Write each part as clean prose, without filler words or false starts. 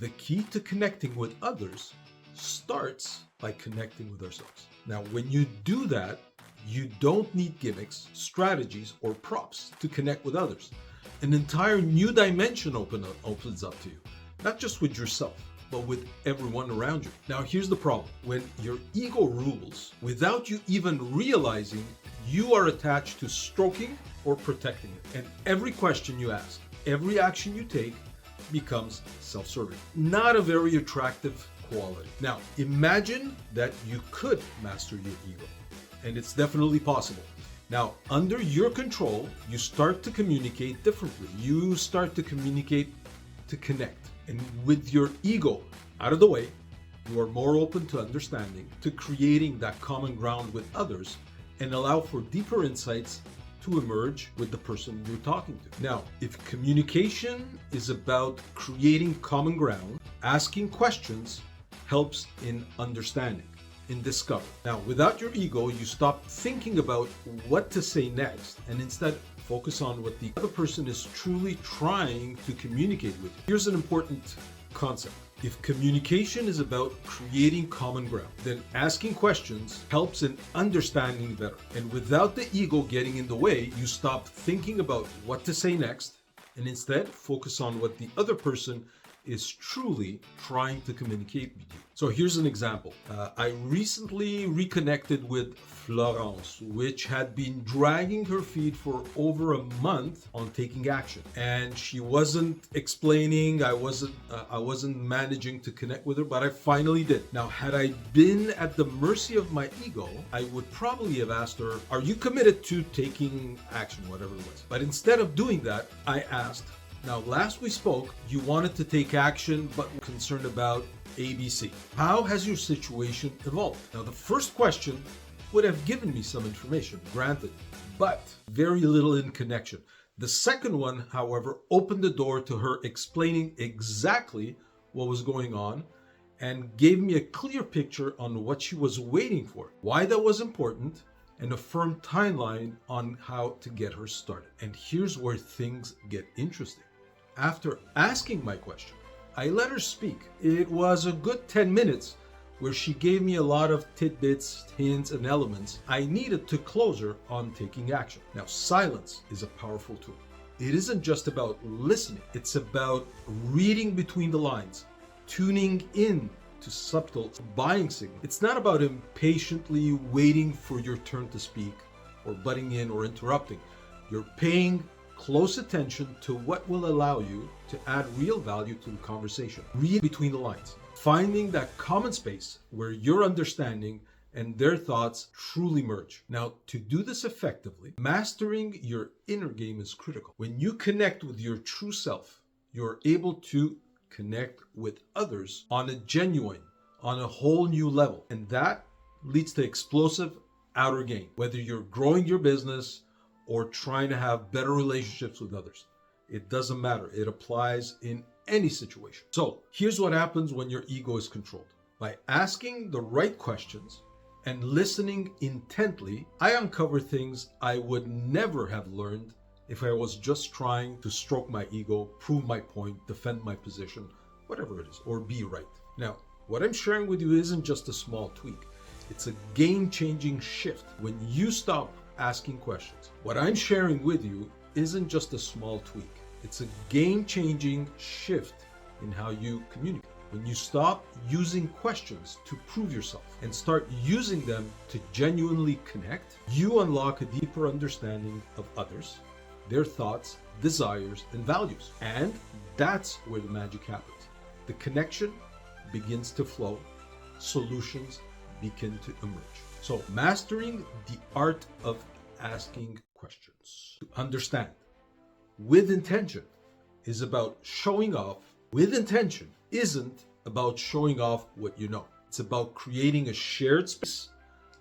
The key to connecting with others starts by connecting with ourselves. Now, when you do that, you don't need gimmicks, strategies, or props to connect with others. An entire new dimension opens up to you, not just with yourself, but with everyone around you. Now, here's the problem. When your ego rules, without you even realizing, you are attached to stroking or protecting it. And every question you ask, every action you take becomes self-serving. Not a very attractive quality. Now, imagine that you could master your ego, and it's definitely possible. Now, under your control, you start to communicate differently. You start to communicate to connect. And with your ego out of the way, you are more open to understanding, to creating that common ground with others, and allow for deeper insights to emerge with the person you're talking to. Now, if communication is about creating common ground, asking questions helps in understanding, in discovery. Now, without your ego, you stop thinking about what to say next and instead focus on what the other person is truly trying to communicate with you. Here's an important concept. If communication is about creating common ground, then asking questions helps in understanding better. And without the ego getting in the way, you stop thinking about what to say next and instead focus on what the other person is truly trying to communicate with you. So here's an example. I recently reconnected with Florence, which had been dragging her feet for over a month on taking action. And she wasn't explaining, I wasn't managing to connect with her, but I finally did. Now, had I been at the mercy of my ego, I would probably have asked her, are you committed to taking action, whatever it was? But instead of doing that, I asked, now, last we spoke, you wanted to take action, but were concerned about ABC. How has your situation evolved? Now, the first question would have given me some information, granted, but very little in connection. The second one, however, opened the door to her explaining exactly what was going on and gave me a clear picture on what she was waiting for, why that was important, and a firm timeline on how to get her started. And here's where things get interesting. After asking my question, I let her speak. It was a good 10 minutes where she gave me a lot of tidbits, hints, and elements I needed to close her on taking action. Now, silence is a powerful tool. It isn't just about listening. It's about reading between the lines, tuning in to subtle buying signals. It's not about impatiently waiting for your turn to speak or butting in or interrupting. You're paying close attention to what will allow you to add real value to the conversation. Read between the lines, finding that common space where your understanding and their thoughts truly merge. Now, to do this effectively, mastering your inner game is critical. When you connect with your true self, you're able to connect with others on a genuine, on a whole new level. And that leads to explosive outer gain, whether you're growing your business or trying to have better relationships with others. It doesn't matter. It applies in any situation. So here's what happens when your ego is controlled. By asking the right questions and listening intently, I uncover things I would never have learned if I was just trying to stroke my ego, prove my point, defend my position, whatever it is, or be right. Now, what I'm sharing with you isn't just a small tweak. It's a game-changing shift when you stop asking questions. What I'm sharing with you isn't just a small tweak. It's a game-changing shift in how you communicate. When you stop using questions to prove yourself and start using them to genuinely connect, you unlock a deeper understanding of others, their thoughts, desires, and values. And that's where the magic happens. The connection begins to flow, solutions begin to emerge. So mastering the art of asking questions to understand with intention is about showing off. With intention isn't about showing off what you know. It's about creating a shared space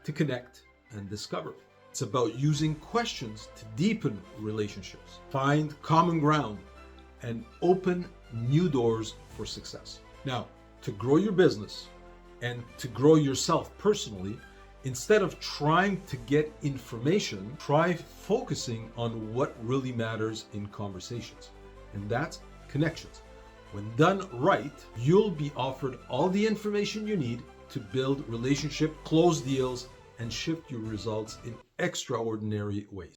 to connect and discover. It's about using questions to deepen relationships, find common ground, and open new doors for success. Now, to grow your business and to grow yourself personally, instead of trying to get information, try focusing on what really matters in conversations. And that's connections. When done right, you'll be offered all the information you need to build relationship, close deals, and shift your results in extraordinary ways.